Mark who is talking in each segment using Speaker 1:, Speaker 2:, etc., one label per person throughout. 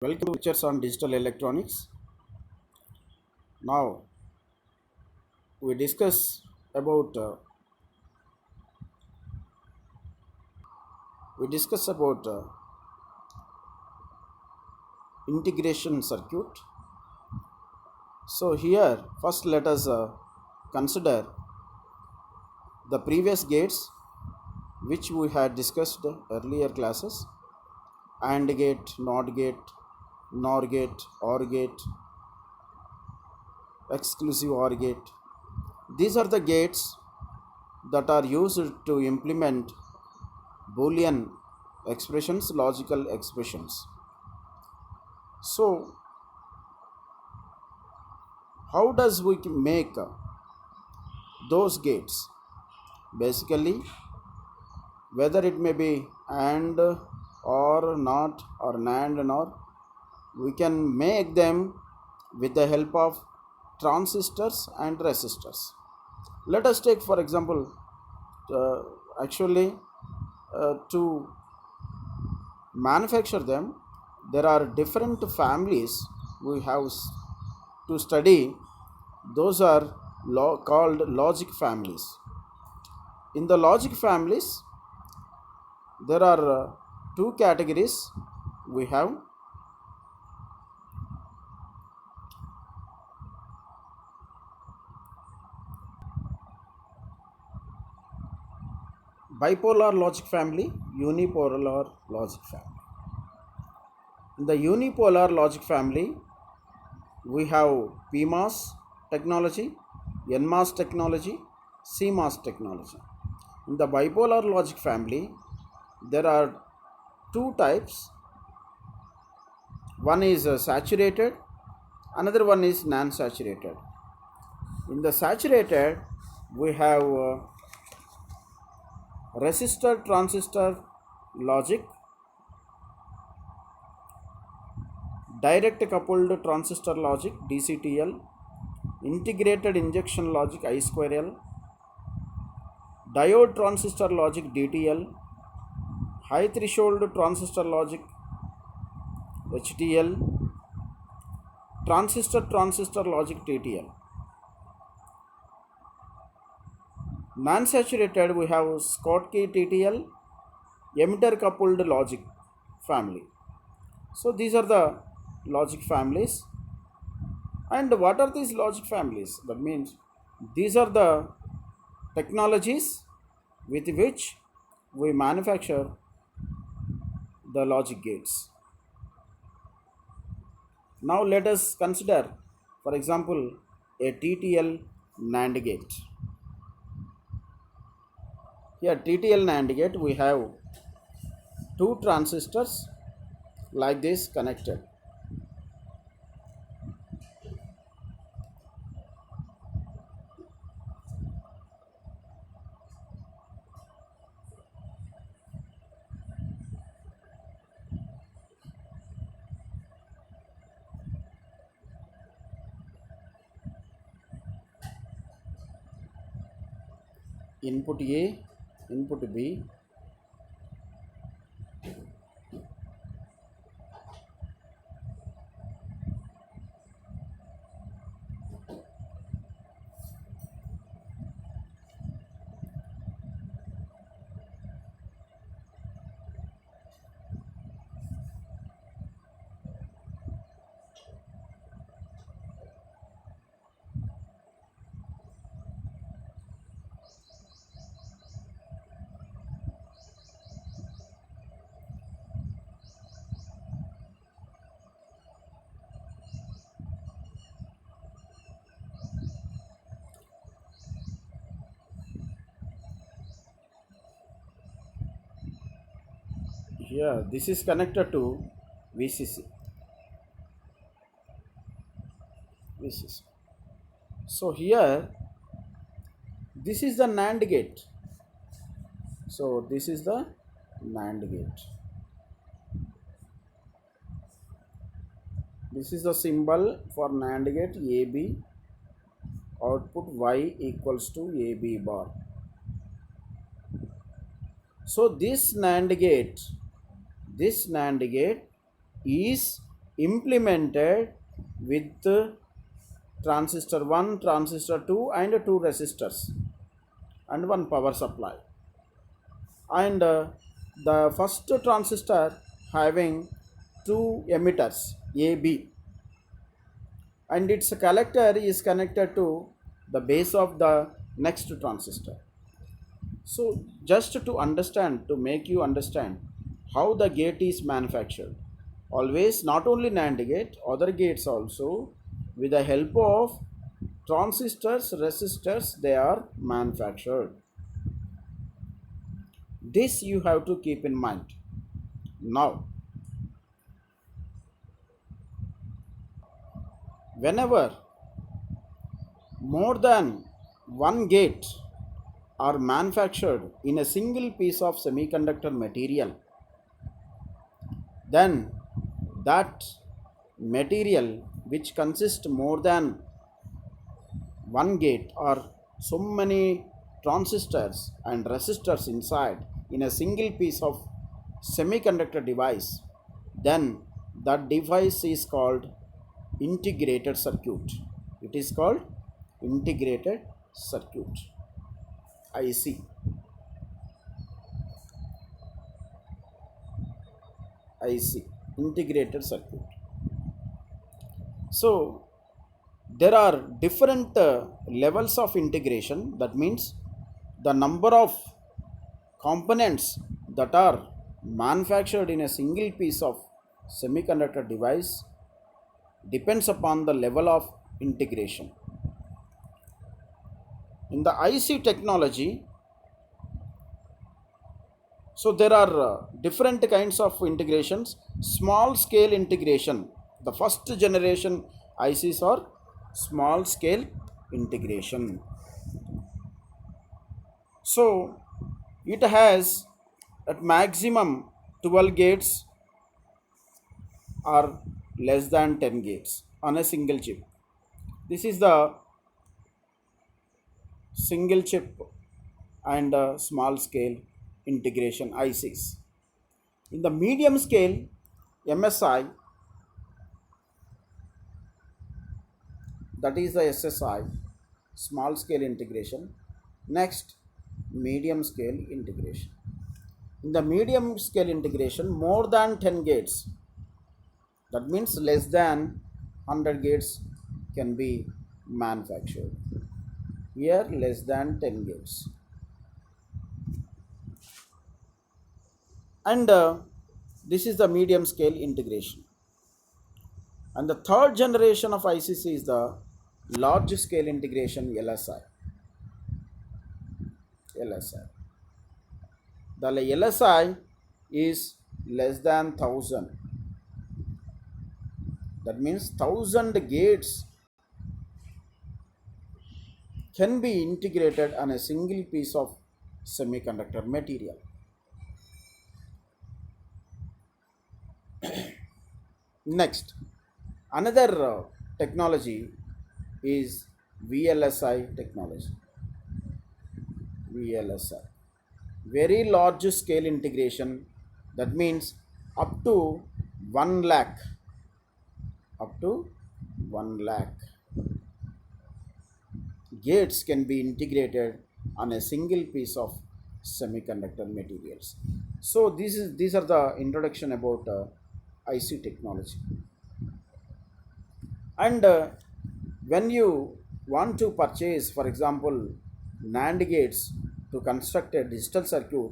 Speaker 1: Welcome to lectures on digital electronics. Now we discuss about integration circuit. So here first let us consider the previous gates which we had discussed earlier classes: AND gate, NOT gate, NOR gate, OR gate, exclusive OR gate. These are the gates that are used to implement Boolean expressions, logical expressions. So, how does we make those gates? Basically, whether it may be AND or NOT or NAND and OR, we can make them with the help of transistors and resistors. Let us take, for example, uh, actually to manufacture them, there are different families we have to study. Those are called logic families. In the logic families, there are two categories we have: bipolar logic family, unipolar logic family. In the unipolar logic family, we have PMOS technology, NMOS technology, CMOS technology. In the bipolar logic family, there are two types. One is saturated, another one is non-saturated. In the saturated, we have resistor transistor logic, direct coupled transistor logic DCTL, integrated injection logic I2L, diode transistor logic DTL, high threshold transistor logic HTL, transistor logic TTL. Non-saturated, we have Schottky TTL, emitter coupled logic family. So these are the logic families. And what are these logic families? That means these are the technologies with which we manufacture the logic gates. Now let us consider, for example, a TTL NAND gate. Here TTL NAND gate, we have two transistors like this connected. Input A, input B. Here this is connected to VCC. VCC. So here this is the NAND gate. So this is the NAND gate. This is the symbol for NAND gate: AB, output Y equals to AB bar. So this NAND gate is implemented with transistor 1, transistor 2 and 2 resistors and one power supply. And the first transistor having two emitters AB, and its collector is connected to the base of the next transistor. So just to understand, to make you understand how the gate is manufactured, always not only NAND gate, other gates also, with the help of transistors, resistors, they are manufactured. This you have to keep in mind. Now, whenever more than one gate are manufactured in a single piece of semiconductor material, then that material which consists more than one gate or so many transistors and resistors inside in a single piece of semiconductor device, then that device is called integrated circuit. It is called integrated circuit, IC. IC, integrated circuit. So there are different levels of integration. That means the number of components that are manufactured in a single piece of semiconductor device depends upon the level of integration. In the IC technology, so there are different kinds of integrations. Small scale integration, the first generation ICs are small scale integration. So it has at maximum 12 gates or less than 10 gates on a single chip. This is the single chip and small scale integration ICs. In the medium scale MSI, that is the SSI, small scale integration. Next, medium scale integration. In the medium scale integration, more than 10 gates, that means less than 100 gates can be manufactured. Here less than 10 gates. And this is the medium scale integration. And the third generation of ICC is the large scale integration, LSI. LSI. The LSI is less than 1000. That means 1000 gates can be integrated on a single piece of semiconductor material. Next, another technology is VLSI technology. VLSI, very large scale integration. That means up to 1 lakh, up to 1 lakh gates can be integrated on a single piece of semiconductor materials. So these are the introduction about IC technology. And when you want to purchase, for example, NAND gates to construct a digital circuit,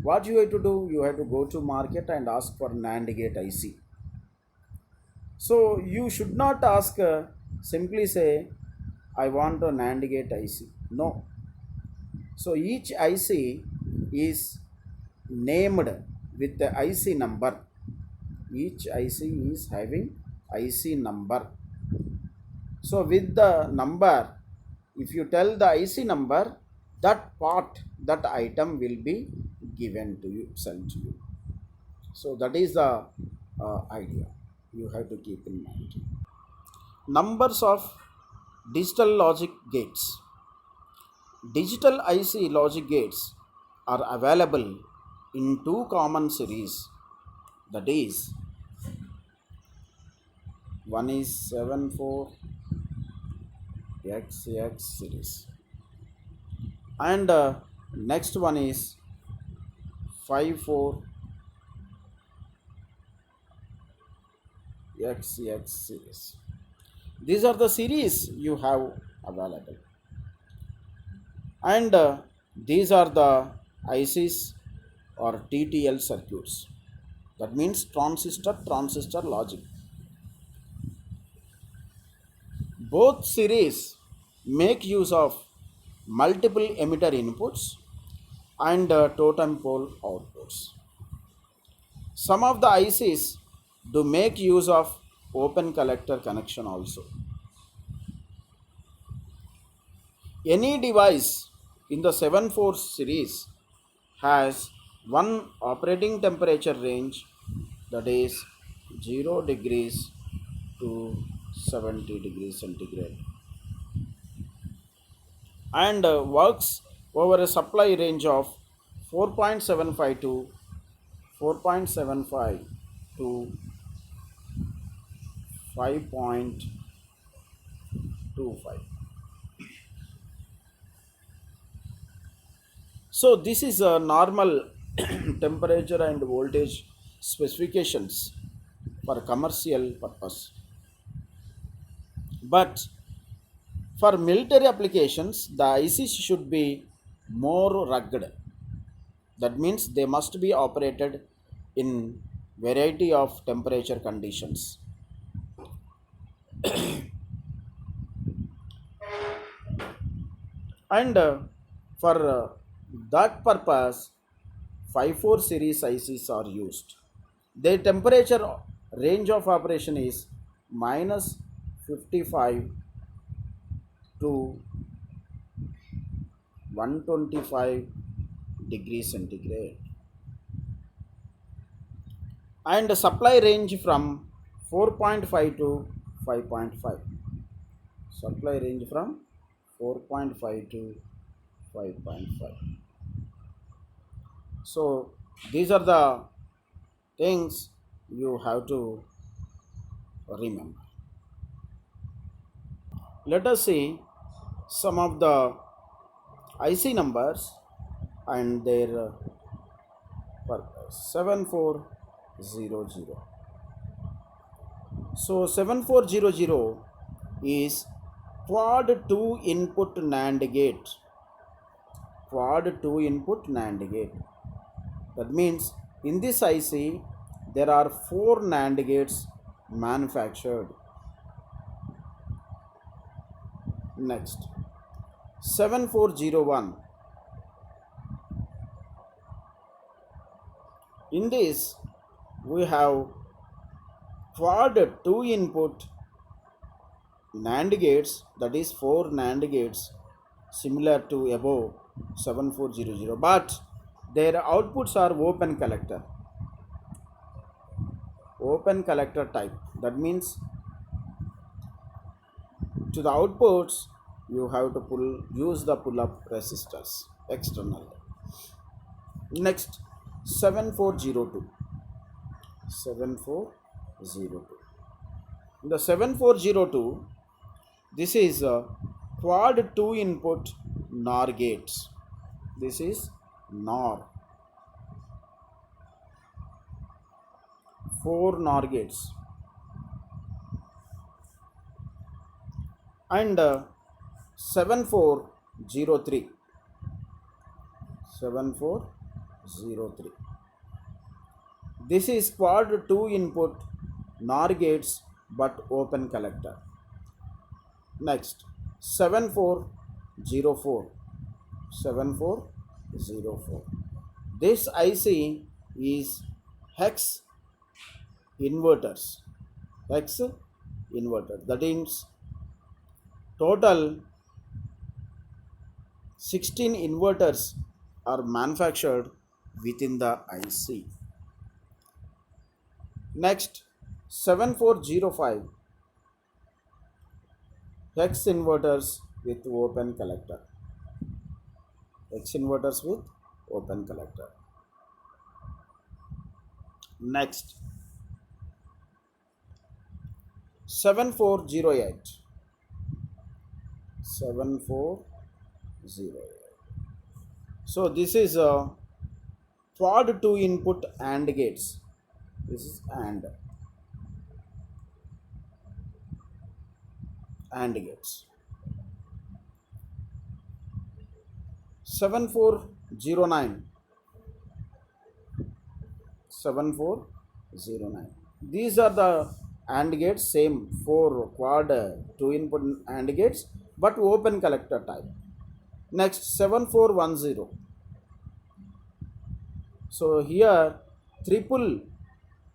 Speaker 1: what you have to do? You have to go to market and ask for NAND gate IC. So you should not ask simply say, I want a NAND gate IC. No. So each IC is named with the IC number. Each IC is having IC number. So with the number, if you tell the IC number, that part, that item will be given to you, sent to you. So that is the idea you have to keep in mind. Numbers of digital logic gates. Digital IC logic gates are available in two common series, that is One is 74XX series, and next one is 54XX series. These are the series you have available, and these are the ICs or TTL circuits. That means transistor logic. Both series make use of multiple emitter inputs and totem pole outputs. Some of the ICs do make use of open collector connection also. Any device in the 74 series has one operating temperature range, that is 0 degrees to 70 degrees centigrade, and works over a supply range of 4.75 to 4.75 to 5.25. So this is a normal temperature and voltage specifications for commercial purpose. But for military applications, the ICs should be more rugged. That means they must be operated in variety of temperature conditions. And for that purpose, 54 series ICs are used. Their temperature range of operation is minus 55 to 125 degrees centigrade, and the supply range from 4.5 to 5.5. Supply range from 4.5 to 5.5. So these are the things you have to remember. Let us see some of the IC numbers and their purpose. 7400. So 7400 is quad 2 input NAND gate. Quad 2 input NAND gate. That means in this IC there are 4 NAND gates manufactured. Next, 7401. In this we have quad 2 input NAND gates, that is 4 NAND gates similar to above 7400, but their outputs are open collector type. That means to the outputs you have to use the pull up resistors externally. Next, 7402. 7402. In the 7402, this is a quad 2 input NOR gates. This is NOR. 4 NOR gates. And 7403. 7403. This is quad 2 input NOR gates but open collector. Next, 7404. 7404. This IC is hex inverters. Hex inverter. That means total 16 inverters are manufactured within the IC. Next, 7405. Hex inverters with open collector. Hex inverters with open collector. Next, 7408. 7408. So this is a quad 2 input AND gates. This is AND gates. 7409. 7409. These are the AND gates, same 4 quad 2 input AND gates, but open collector type. Next 7410. So here triple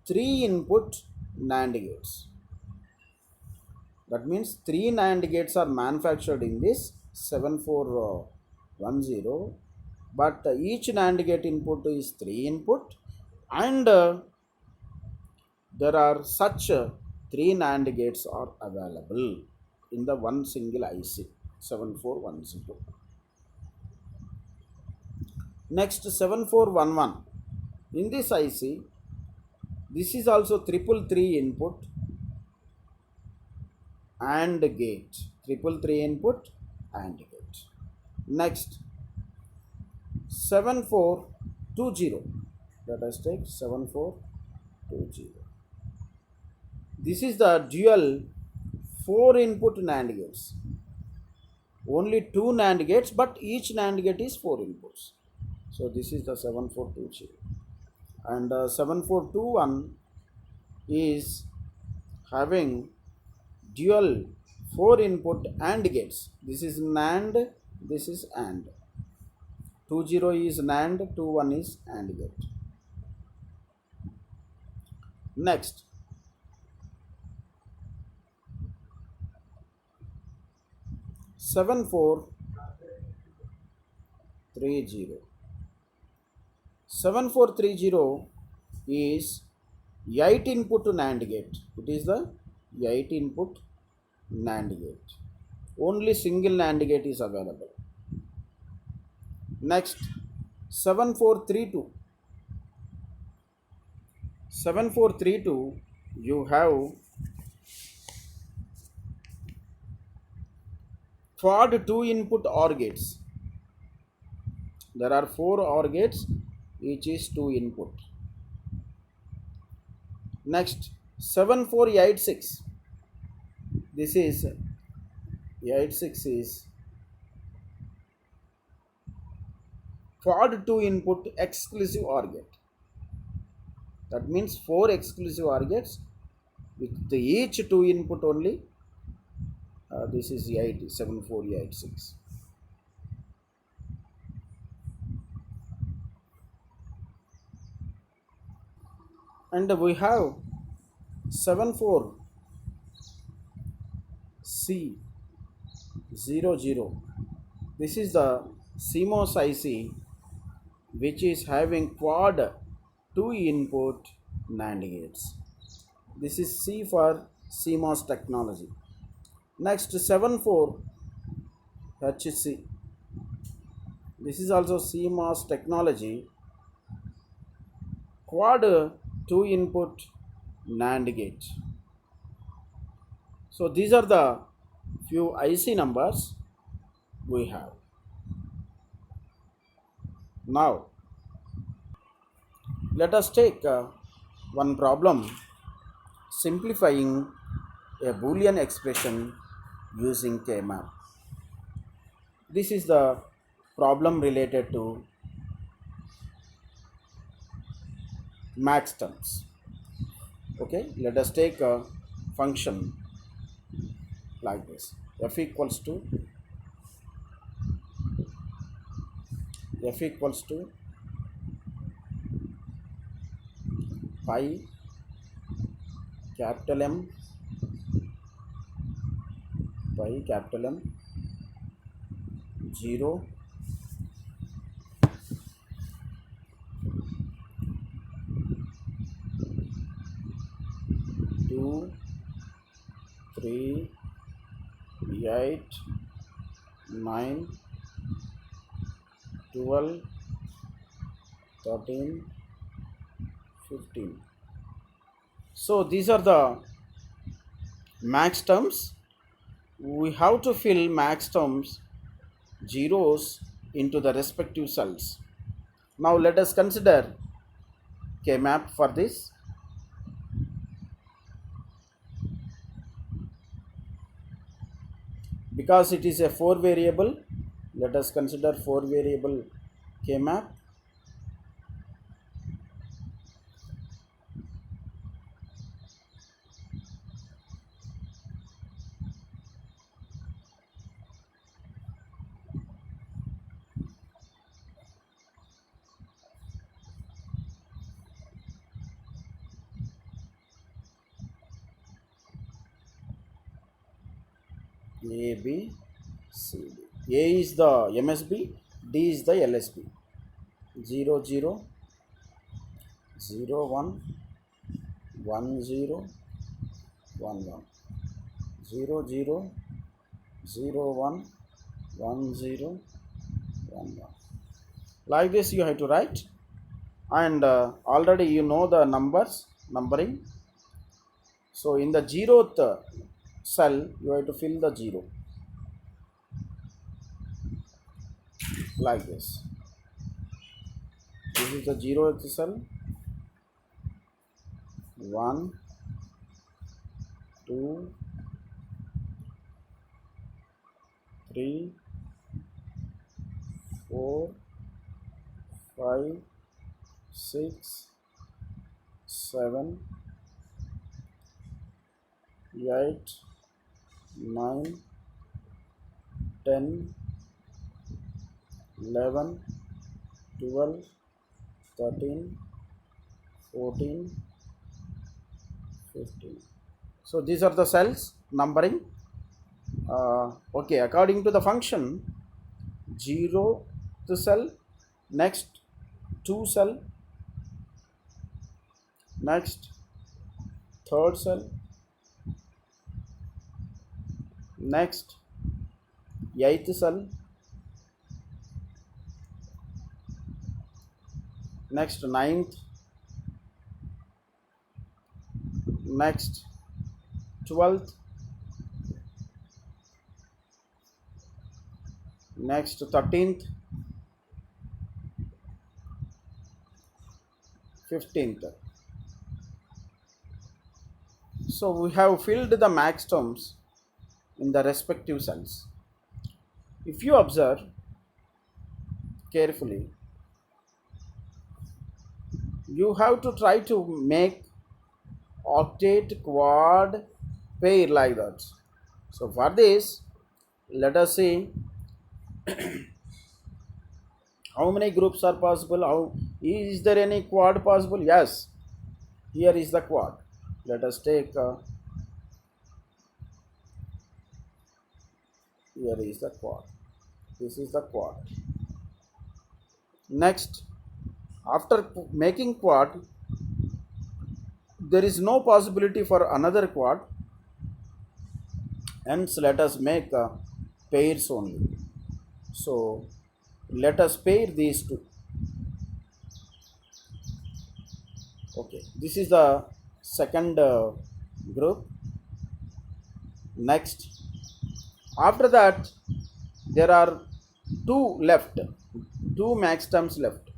Speaker 1: 3 input NAND gates. That means 3 NAND gates are manufactured in this 7410, but each NAND gate input is 3 input, and there are such 3 NAND gates are available in the one single IC 7410. Next 7411. In this IC, this is also triple 3 input AND gate. Triple 3 input AND gate. Next 7420. Let us take 7420. This is the dual 4 input NAND gates. Only 2 NAND gates, but each NAND gate is 4 inputs. So this is the 7420. And 7421 is having dual 4 input AND gates. This is NAND, this is AND. 20 is NAND, 21 is AND gate. Next 7430. 7430 is 8 input NAND gate. It is the 8 input NAND gate. Only single NAND gate is available. Next 7432. 7432, you have quad 2 input OR gates. There are 4 OR gates, each is 2 input. Next 7486. This is 86 is quad 2 input exclusive OR gate. That means 4 exclusive OR gates with each 2 input only. This is 7486. And we have 74C00. This is the CMOS IC which is having quad 2 input NAND gates. This is C for CMOS technology. Next 74HC. This is also CMOS technology, quad 2 input NAND gate. So these are the few IC numbers we have. Now let us take one problem simplifying a Boolean expression using K-map. This is the problem related to max terms. Okay, let us take a function like this. F equals to pi capital M pi capital M 0 2 3 8 9 12 13 15. So these are the max terms, we have to fill max terms zeros into the respective cells. Now let us consider K-map for this. Because it is a 4 variable, let us consider 4 variable K-map. A, B, C, D. A is the MSB, D is the LSB. 0 0 0 1 1 0 1 1 0 0 0 1 1 0 1 1. Like this you have to write, and already you know the numbering. So in the 0th cell you have to fill the 0 like this. This is the 0th cell. 1 2 3 4 5 6 7 8 9 10 11 12 13 14 15. So these are the cells numbering. Okay, according to the function, 0 the cell, next 2 cell, next third cell, next 8th cell, next 9th, next 12th, next 13th, 15th. So we have filled the max terms in the respective cells. If you observe carefully, you have to try to make octet, quad, pair like that. So for this, let us see how many groups are possible. How is there any quad possible? Yes, here is the quad. Let us take here is the quad. This is the quad. Next, after making quad, there is no possibility for another quad. Hence, let us make pairs only. So let us pair these two. Okay, this is the second group. Next, after that, there are two left, two max terms left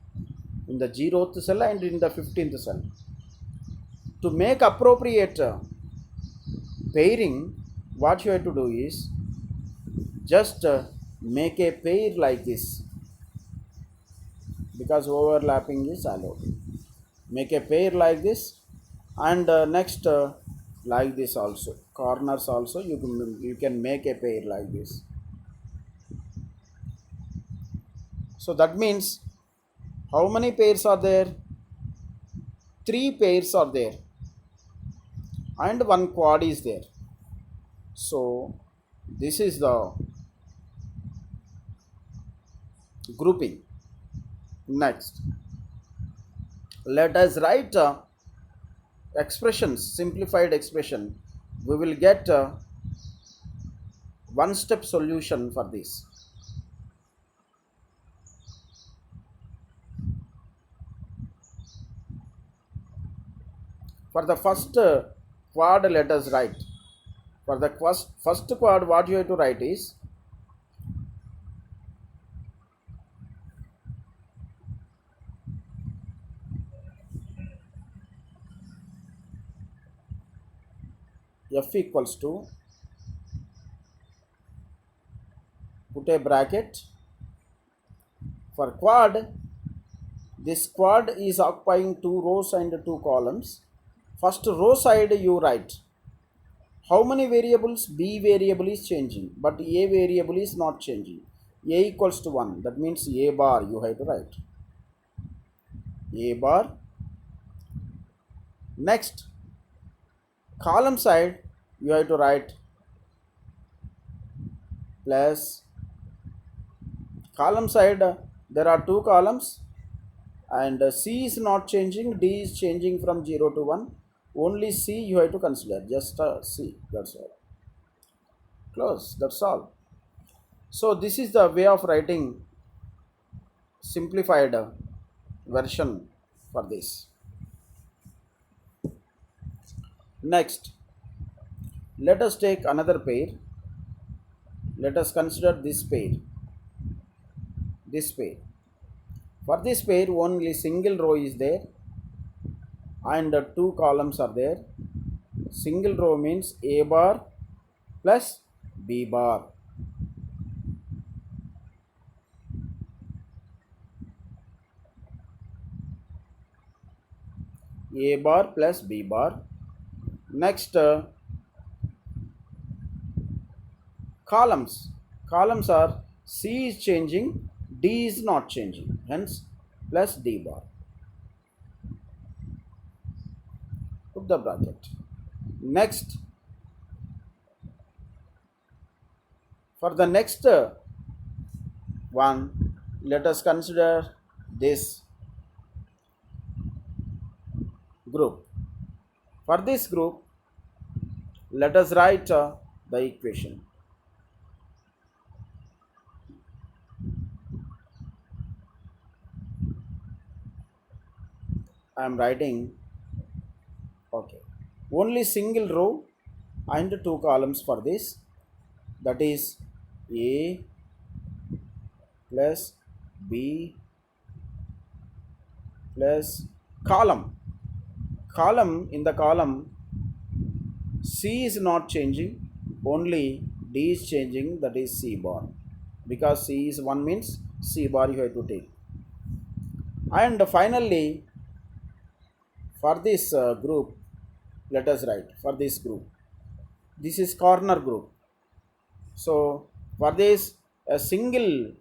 Speaker 1: in the 0th cell and in the 15th cell. To make appropriate pairing, what you have to do is just make a pair like this, because overlapping is allowed. Make a pair like this, and next like this also. Corners also you can make a pair like this. So that means how many pairs are there? 3 pairs are there, and one quad is there. So this is the grouping. Next, let us write expressions, simplified expression. We will get one step solution for this. For the first quad, let us write For the first quad, what you have to write is f equals to, put a bracket for quad. This quad is occupying 2 rows and 2 columns. First row side you write how many variables. B variable is changing, but A variable is not changing. A equals to 1, that means A bar you have to write. A bar. Next, column side you have to write plus. Column side there are 2 columns, and C is not changing, D is changing from 0 to 1. Only C you have to consider, just C, that's all. Close, that's all. So this is the way of writing simplified version for this. Next, let us take another pair. Let us consider this pair. This pair. For this pair, only single row is there and 2 columns are there. Single row means A bar plus B bar. A bar plus B bar. Next, columns. Columns are C is changing, D is not changing, hence plus D bar. Put the bracket. Next, for the next one, let us consider this group. For this group, let us write the equation. I am writing, okay, only single row and 2 columns for this, that is A plus B plus column. Column, in the column C is not changing, only D is changing, that is C bar. Because C is 1 means C bar you have to take. And finally, for this group, let us write for this group. This is corner group. So for this, a single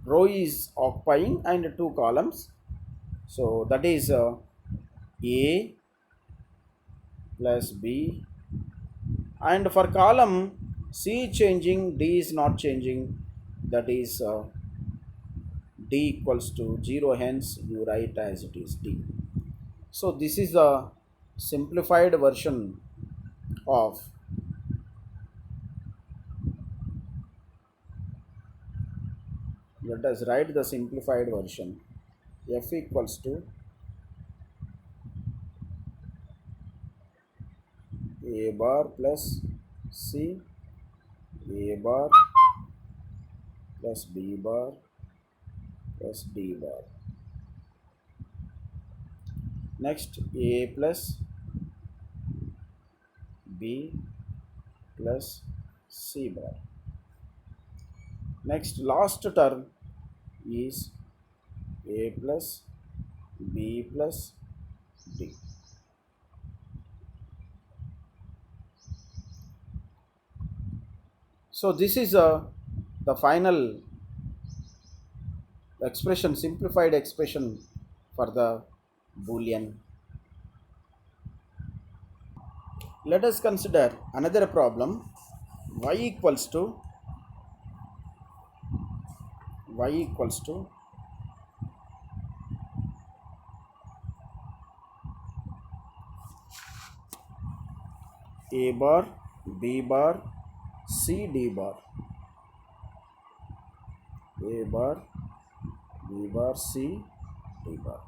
Speaker 1: row is occupying and 2 columns. So that is A plus B, and for column C changing, D is not changing, that is D equals to 0, hence you write as it is D. So this is the simplified version of let us write the simplified version. F equals to A bar plus C, A bar plus B bar plus D bar. Next, A plus B plus C bar. Next, last term is A plus B plus D. So this is the final expression, simplified expression for the Boolean. Let us consider another problem. y equals to A bar, B bar, C, D bar. A bar, B bar, C, D bar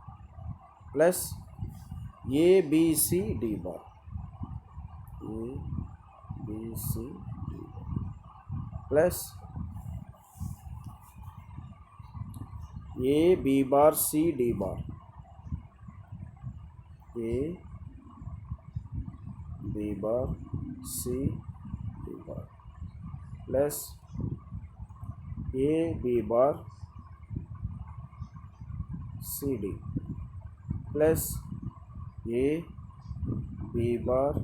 Speaker 1: plus A B C D bar. A B C D bar plus A B bar C D bar. A B bar C D bar plus A B bar C D plus A B bar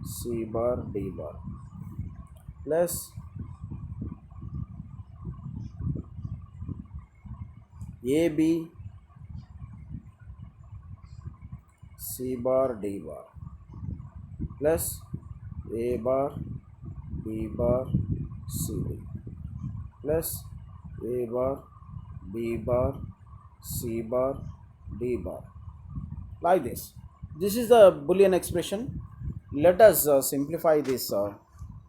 Speaker 1: C bar D bar plus A B C bar D bar plus A bar B bar C D plus A bar B bar C bar D bar, like this. This is the Boolean expression. Let us simplify this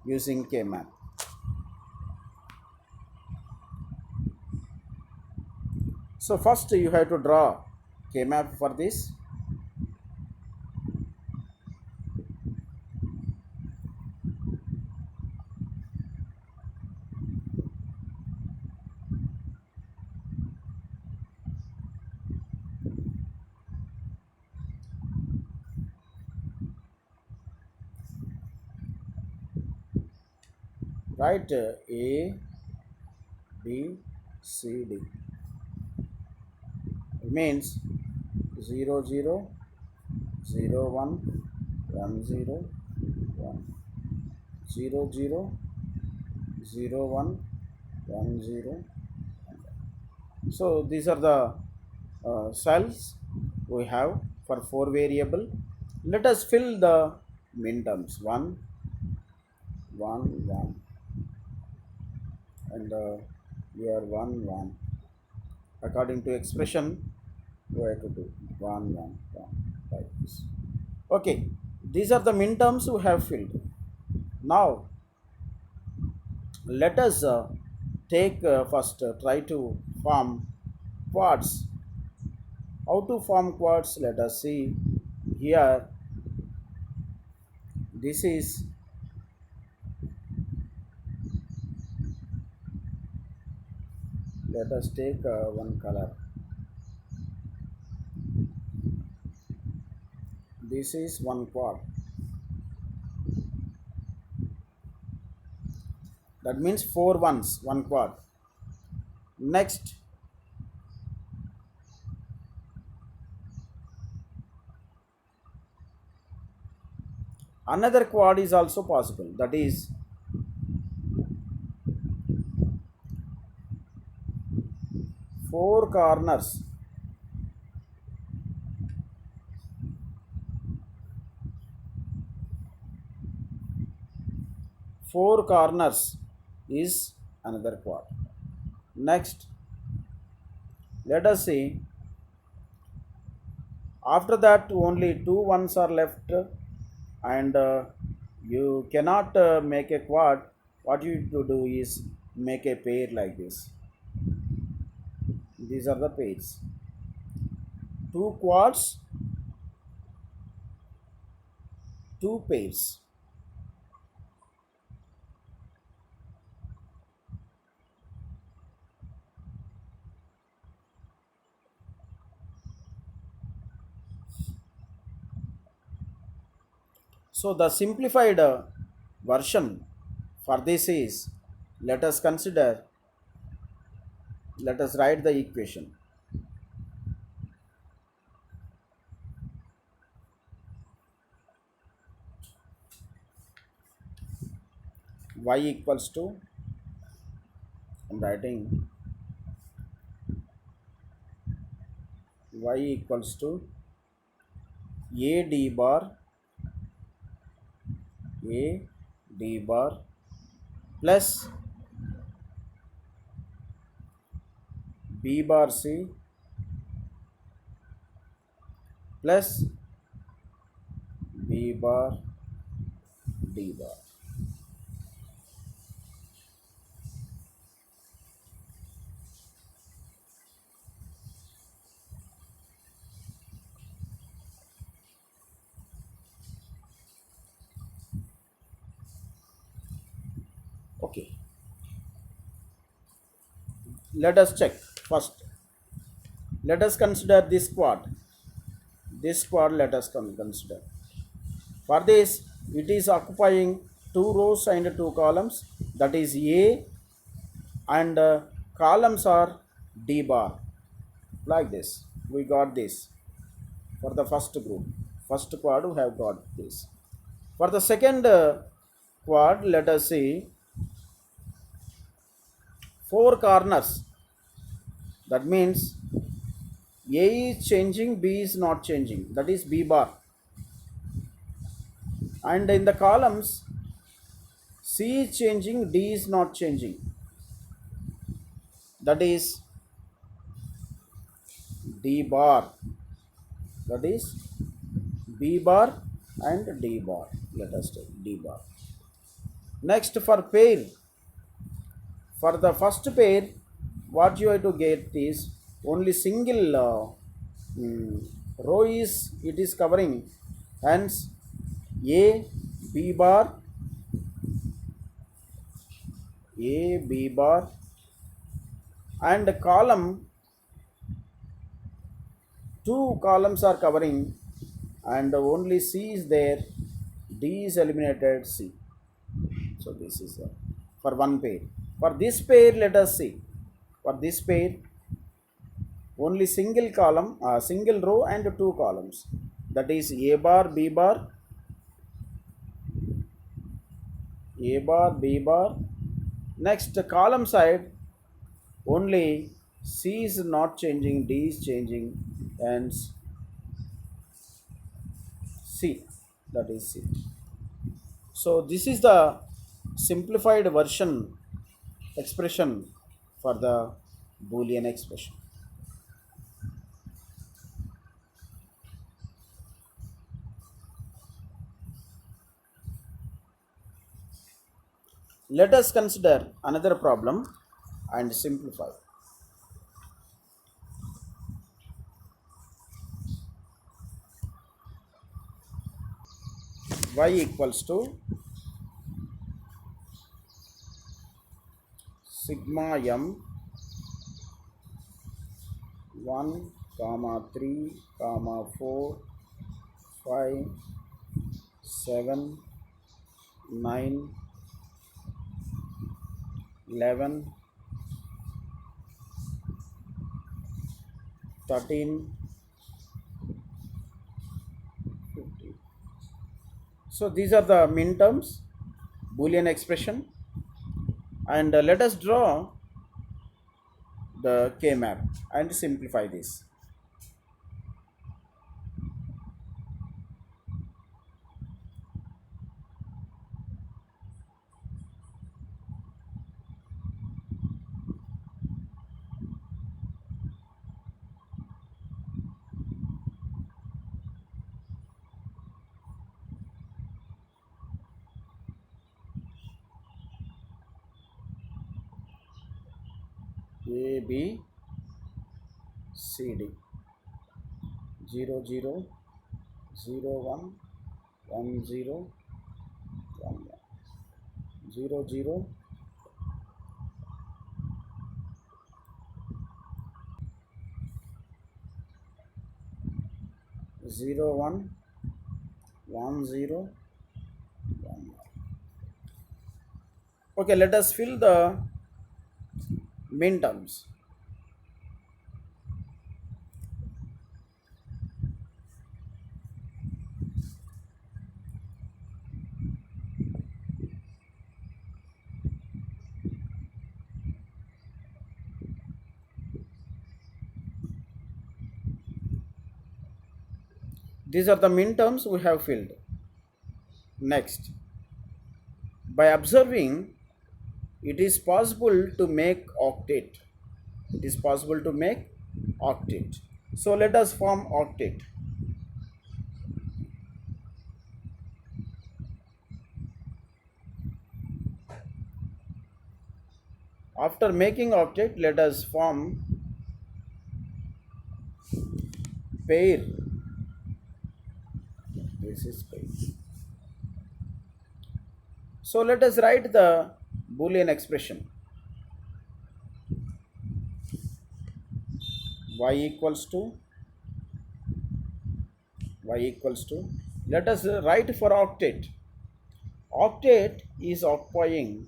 Speaker 1: using K-map. So first you have to draw K-map for this. Write A, B, C, D. It means 0, 0, 0, 1, 1, 0, 1, 0, 0, 0, 1, 1, 0. So these are the cells we have for 4 variable. Let us fill the min terms 1, 1, 1, and here 1, 1. According to expression, we have to do 1, 1, 1 like this. Okay, these are the min terms we have filled. Now let us take first try to form quads. How to form quads? Let us see here. This is let us take one color. This is one quad. That means 4 ones, one quad. Next, another quad is also possible. That is 4 corners. 4 corners is another quad. Next, let us see. After that, only 2 ones are left, and you cannot make a quad. What you to do is make a pair like this. These are the pairs. 2 quads, 2 pairs. So the simplified version for this is, let us consider, let us write the equation. Y equals to, I am writing y equals to a d bar, a d bar plus b bar c plus b bar d bar. Okay, let us check first. Let us consider this quad. This quad let us consider. For this, it is occupying two rows and two columns. That is A, and columns are D bar. Like this, we got this for the first group. First quad we have got this. For the second quad, let us see four corners. That means A is changing, B is not changing. That is B bar. And in the columns, C is changing, D is not changing. That is D bar. That is B bar and D bar. Let us take D bar. Next, for pair. For the first pair, what you have to get is only single row is it is covering. Hence, A B bar, A B bar, and column, two columns are covering, and only C is there. D is eliminated. C. So this is for one pair. For this pair, let us see. For this pair, only single column, single row and two columns. That is A bar, B bar, A bar, B bar. Next column side, only C is not changing, D is changing, and C. That is C. So this is the simplified version expression for the Boolean expression. Let us consider another problem and simplify. Y equals to sigma m 1 comma 3 comma 4 5 7 9 11 13 15. So these are the min terms, Boolean expression, and let us draw the K map and simplify this. A B C D 0 0 0 1 1 0 1 1 0 0 0 1 1 0 1 1. Okay, let us fill the min terms. These are the min terms we have filled. Next, by observing, it is possible to make octet. It is possible to make octet. So let us form octet. After making octet, let us form pair. This is pair. So let us write the Boolean expression y equals to let us write for octet. Octet is occupying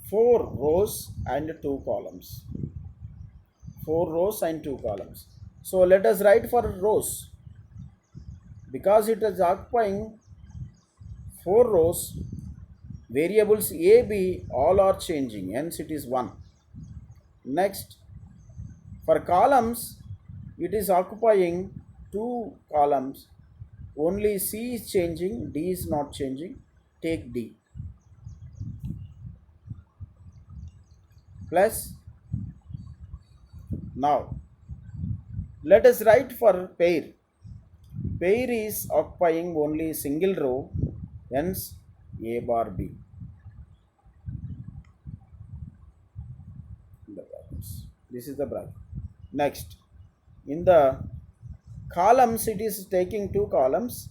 Speaker 1: 4 rows and 2 columns. 4 rows and 2 columns. So let us write for rows. Because it is occupying 4 rows, variables a, b all are changing, hence it is 1. Next, for columns, it is occupying 2 columns. Only C is changing, D is not changing. Take D. Plus, now, let us write for pair. Pair is occupying only single row, hence A bar B. This is the bracket. Next, in the columns, it is taking 2 columns,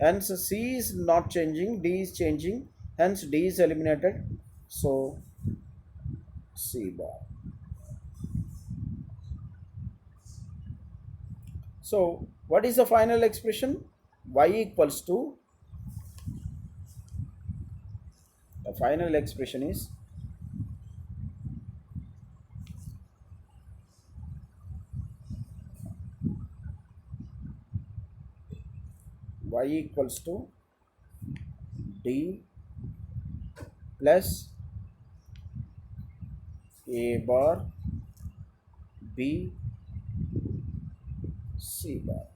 Speaker 1: hence C is not changing, D is changing, hence D is eliminated. So, C bar. So, what is the final expression? Y equals to, the final expression is y equals to D plus A bar B C bar.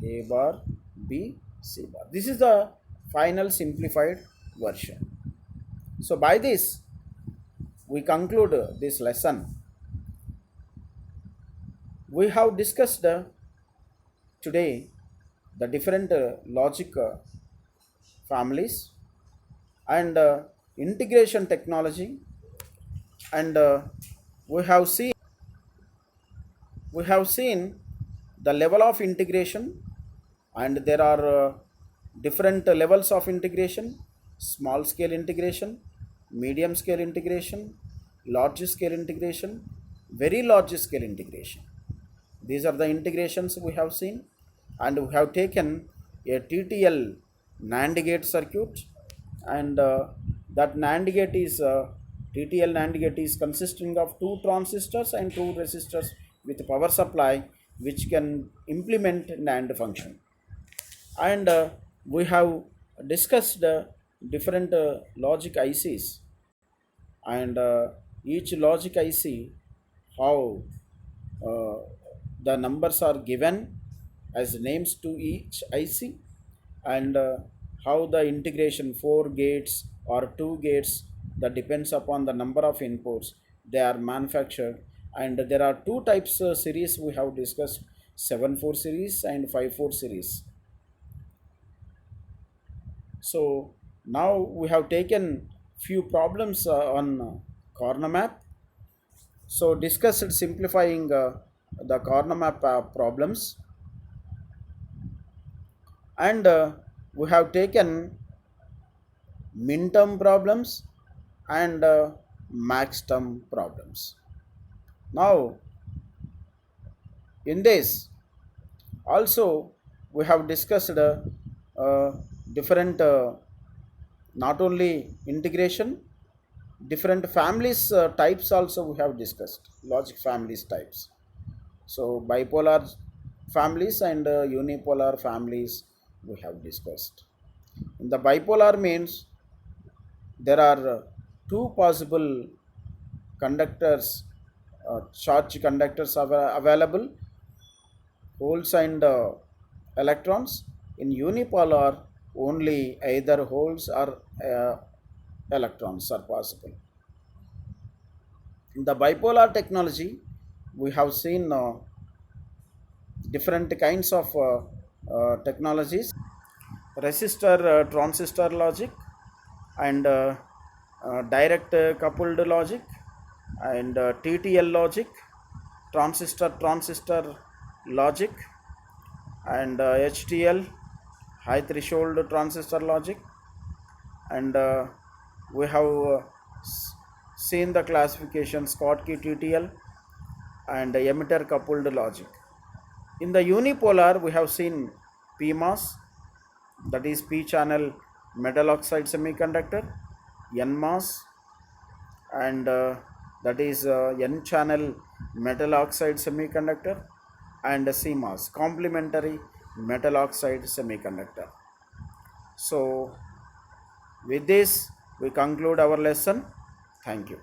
Speaker 1: A bar B C bar. This is the final simplified version. So by this we conclude this lesson. We have discussed today the different logic families and integration technology, and we have seen the level of integration, and there are different levels of integration: small scale integration, medium scale integration, large scale integration, very large scale integration. These are the integrations we have seen, and we have taken a TTL NAND gate circuit, and that NAND gate is TTL NAND gate is consisting of 2 transistors and 2 resistors with power supply, which can implement NAND function. And we have discussed different logic ICs, and each logic IC, how the numbers are given as names to each IC, and how the integration 4 gates or 2 gates, that depends upon the number of inputs they are manufactured. And there are 2 types series we have discussed: 7-4 series and 5-4 series. So now we have taken few problems on corner map. So discussed simplifying the corner map problems, and we have taken min-term problems and max-term problems. Now in this also we have discussed different not only integration, different families types also we have discussed, logic families types. So bipolar families and unipolar families we have discussed. In the bipolar means there are 2 possible conductors, charge conductors available, holes and electrons. In unipolar, only either holes or electrons are possible. In the bipolar technology, we have seen different kinds of technologies: resistor transistor logic, and direct coupled logic, and TTL logic, transistor logic, and HTL, high threshold transistor logic, and we have seen the classification Schottky TTL and emitter coupled logic. In the unipolar, we have seen PMOS, that is P channel metal oxide semiconductor, NMOS, and that is N channel metal oxide semiconductor, and CMOS, complementary metal oxide semiconductor. So, with this, we conclude our lesson. Thank you.